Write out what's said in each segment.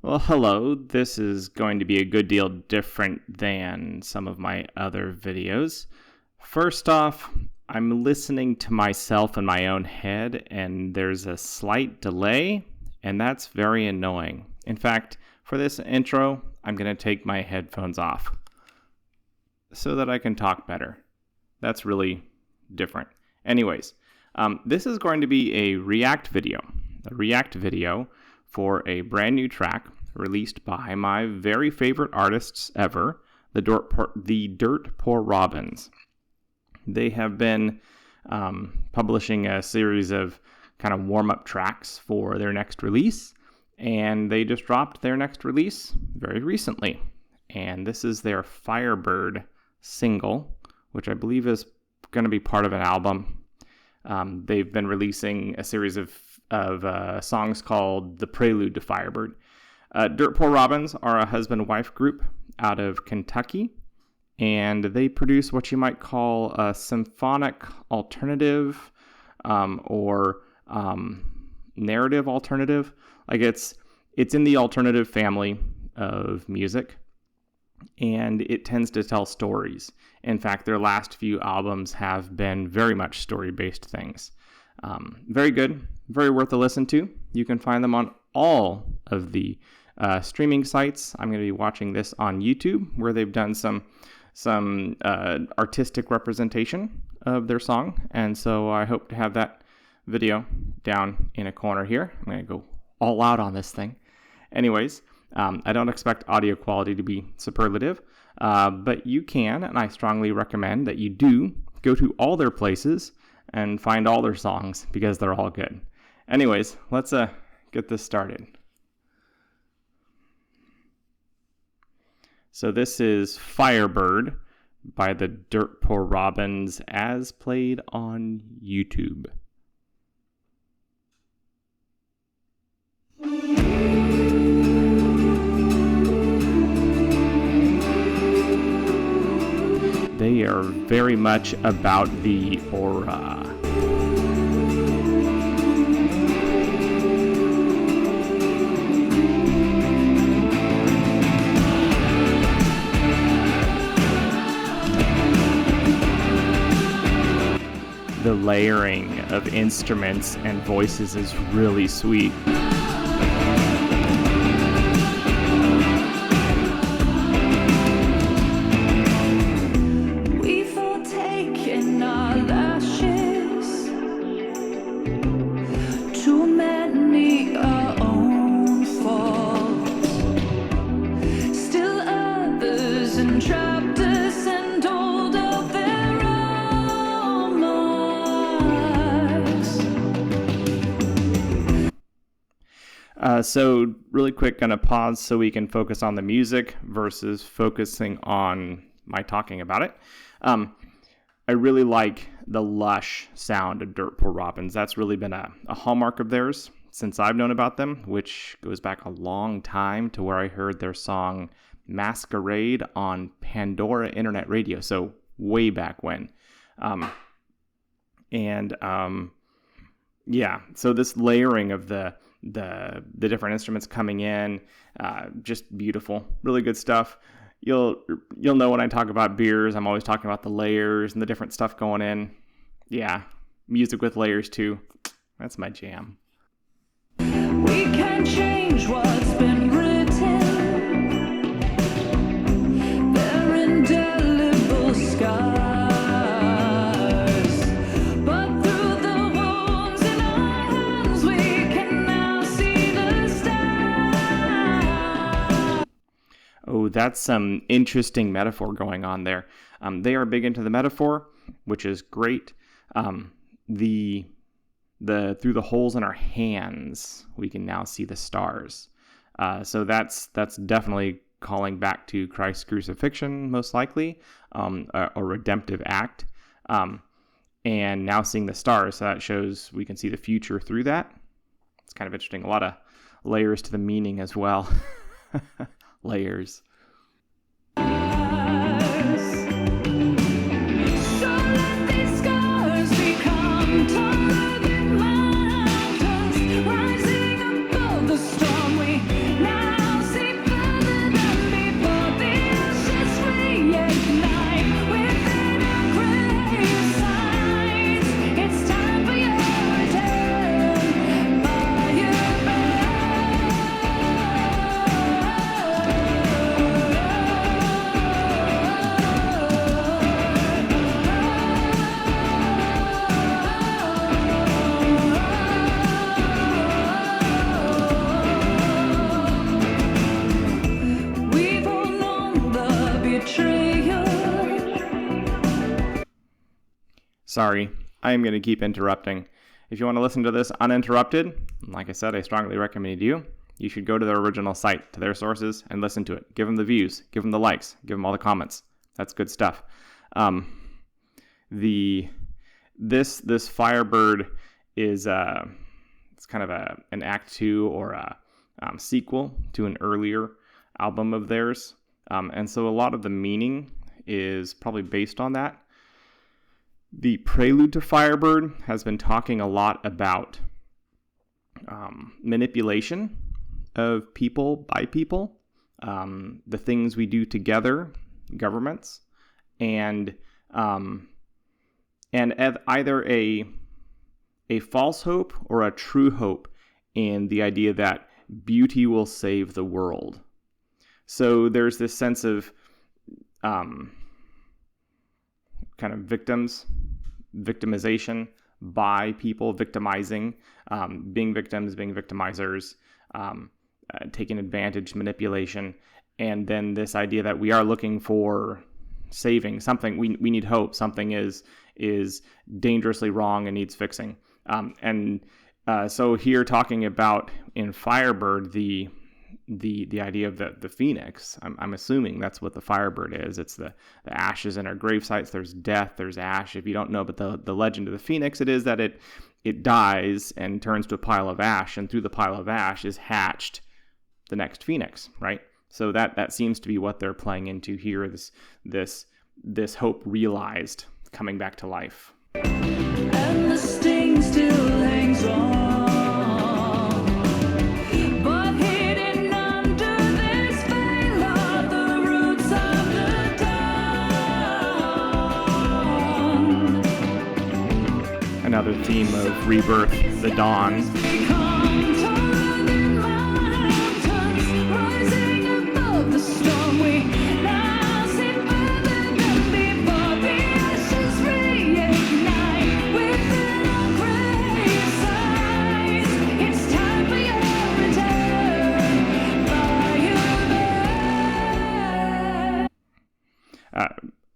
Well, hello. This is going to be a good deal different than some of my other videos. First off, I'm listening to myself in my own head, and there's a slight delay, and that's very annoying. In fact, for this intro, I'm going to take my headphones off so that I can talk better. That's really different. Anyways, this is going to be a react video for a brand new track released by my very favorite artists ever, the Dirt Poor Robins. They have been publishing a series of kind of warm-up tracks for their next release, and they just dropped their next release very recently. And this is their Firebird single, which I believe is going to be part of an album. They've been releasing a series of songs called The Prelude to Firebird. Dirt Poor Robins are a husband-wife group out of Kentucky, and they produce what you might call a symphonic alternative or narrative alternative. Like it's in the alternative family of music, and it tends to tell stories. In fact, their last few albums have been very much story-based things. Very good, very worth a listen to. You can find them on all of the streaming sites. I'm going to be watching this on YouTube, where they've done some artistic representation of their song, and so I hope to have that video down in a corner here. I'm going to go all out on this thing. Anyways, I don't expect audio quality to be superlative, but you can, and I strongly recommend that you do go to all their places and find all their songs, because they're all good. Anyways, let's get this started. So this is Firebird by the Dirt Poor Robins, as played on YouTube. They are very much about the aura. The layering of instruments and voices is really sweet. So really quick, going to pause so we can focus on the music versus focusing on my talking about it. I really like the lush sound of Dirt Poor Robins. That's really been a hallmark of theirs since I've known about them, which goes back a long time to where I heard their song Masquerade on Pandora Internet Radio, so way back when. Yeah, so this layering of the different instruments coming in, just beautiful, really good stuff. You'll know when I talk about beers, I'm always talking about the layers and the different stuff going in. Yeah, music with layers too. That's my jam. We can change what's been written. They're indelible scars. Oh, that's some interesting metaphor going on there. They are big into the metaphor, which is great. Through the holes in our hands, we can now see the stars. So that's definitely calling back to Christ's crucifixion, most likely, a redemptive act. And now seeing the stars, so that shows we can see the future through that. It's kind of interesting. A lot of layers to the meaning as well. Layers. Rising above the storm, we now Sorry, I am going to keep interrupting. If you want to listen to this uninterrupted, like I said, I strongly recommend you should go to their original site, to their sources, and listen to it. Give them the views, give them the likes, give them all the comments. That's good stuff. This Firebird is it's kind of an act 2 or a sequel to an earlier album of theirs, and so a lot of the meaning is probably based on that. The prelude to Firebird has been talking a lot about manipulation of people by people, the things we do together, governments, and either a false hope or a true hope in the idea that beauty will save the world. So there's this sense of kind of victimization by people, victimizing, being victims, being victimizers, taking advantage, manipulation, and then this idea that we are looking for saving something. We need hope. Something is dangerously wrong and needs fixing. So here, talking about in Firebird the idea of the phoenix. I'm assuming that's what the Firebird is. It's the ashes in our grave sites. There's death. There's ash. If you don't know, but the legend of the phoenix, it is that it dies and turns to a pile of ash, and through the pile of ash is hatched the next phoenix, right? So that seems to be what they're playing into here. This hope realized, coming back to life. And the sting still hangs on, but hidden under this veil are the roots of the dawn. Another theme of rebirth, the dawn. Become taller than mountains, rising above the storm. We now see further than before. The ashes reignite within our grave sides. It's time for your return, Firebird.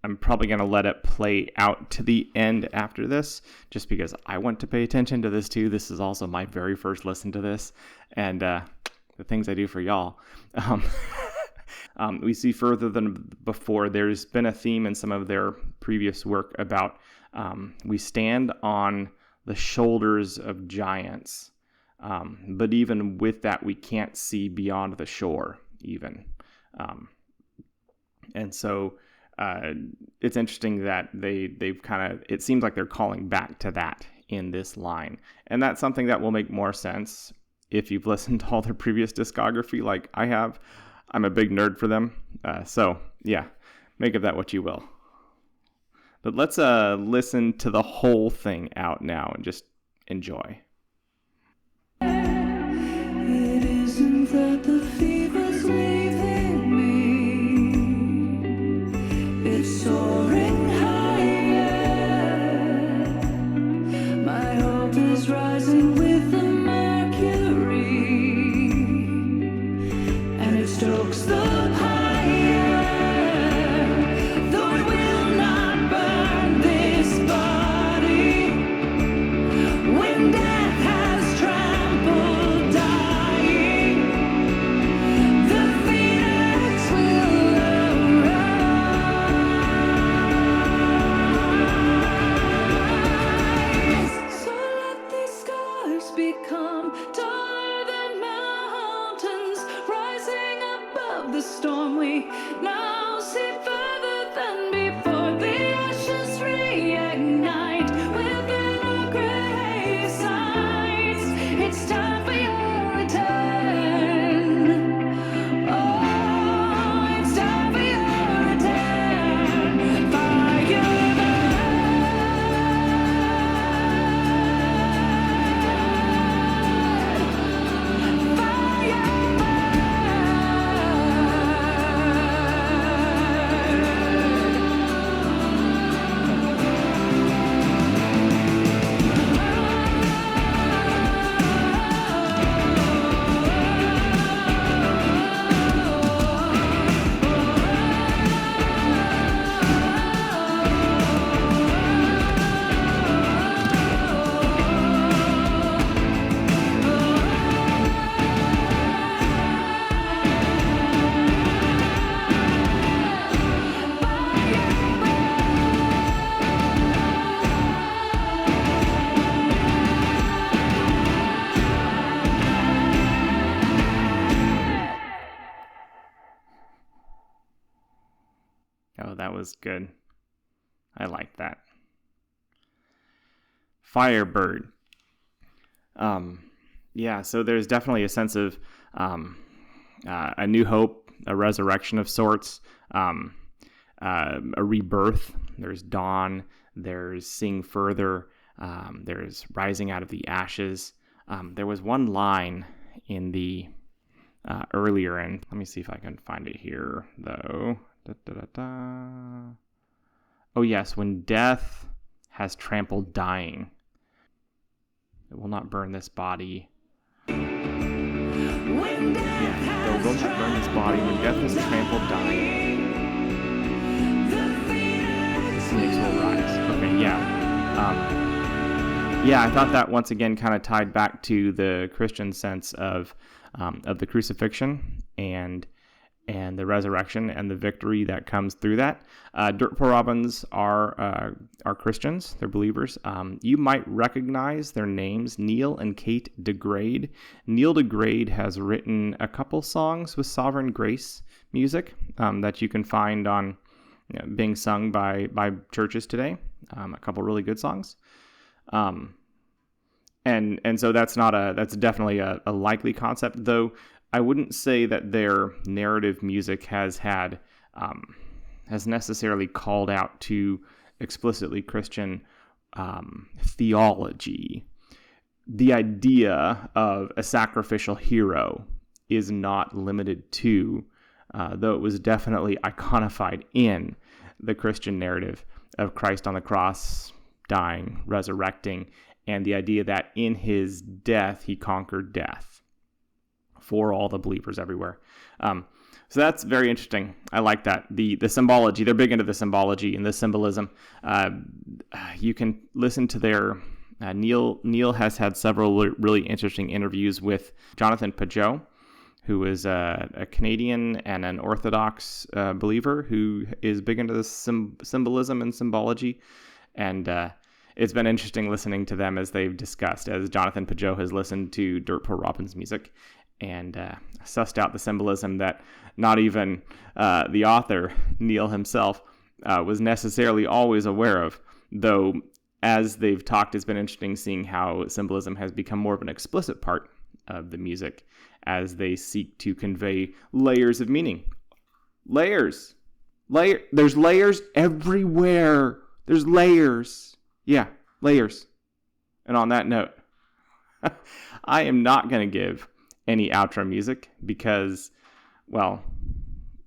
I'm probably going to let it play out to the end after this, just because I want to pay attention to this too. This is also my very first listen to this, and the things I do for y'all. We see further than before. There's been a theme in some of their previous work about we stand on the shoulders of giants, but even with that, we can't see beyond the shore even. And so it's interesting that they've kind of, it seems like they're calling back to that in this line. And that's something that will make more sense if you've listened to all their previous discography like I have. I'm a big nerd for them. So yeah, make of that what you will. But let's listen to the whole thing out now and just enjoy. It isn't that the fever's leaving me, it's soaring higher. My hope is rising with the mercury, and it stokes the fire. Though it will not burn this body, when death has trampled dying, the phoenix will arise. So let these scars become taller than mountains, rising above the storm. We now see further than before. The ashes reignite within our grave sites. It's time for your return. Oh, it's time for your return, Firebird. Oh, that was good. I like that. Firebird. Yeah, so there's definitely a sense of a new hope, a resurrection of sorts, a rebirth. There's dawn. There's seeing further. There's rising out of the ashes. There was one line in the earlier, and let me see if I can find it here, though. Oh, yes, when death has trampled dying, it will not burn this body. When death Yeah, it has will not burn this body. When death has trampled dying, the phoenix will rise. Okay, yeah. Yeah, I thought that once again kind of tied back to the Christian sense of the crucifixion and the resurrection and the victory that comes through that. Dirt Poor Robins are Christians. They're believers. You might recognize their names, Neil and Kate DeGraide. Neil DeGraide has written a couple songs with Sovereign Grace music that you can find on being sung by churches today. A couple really good songs. And so that's definitely a likely concept, though I wouldn't say that their narrative music has necessarily called out to explicitly Christian theology. The idea of a sacrificial hero is not limited to, though it was definitely iconified in the Christian narrative of Christ on the cross, dying, resurrecting, and the idea that in his death he conquered death for all the believers everywhere. So that's very interesting. I like that. The symbology, they're big into the symbology and the symbolism. You can listen to their, Neil has had several really interesting interviews with Jonathan Pajot, who is a Canadian and an Orthodox believer who is big into the symbolism and symbology. And it's been interesting listening to them as they've discussed, as Jonathan Pajot has listened to Dirt Poor Robins music and sussed out the symbolism that not even the author, Neil himself, was necessarily always aware of, though as they've talked, it's been interesting seeing how symbolism has become more of an explicit part of the music as they seek to convey layers of meaning. There's layers everywhere. There's layers. Yeah, layers. And on that note, I am not going to give any outro music because, well,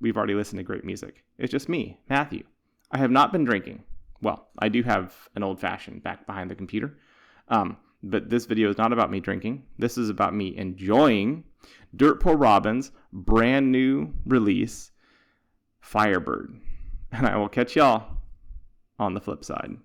we've already listened to great music. It's just me, Matthew. I have not been drinking. Well, I do have an old-fashioned back behind the computer. But this video is not about me drinking. This is about me enjoying Dirt Poor Robins' brand new release, Firebird. And I will catch y'all on the flip side.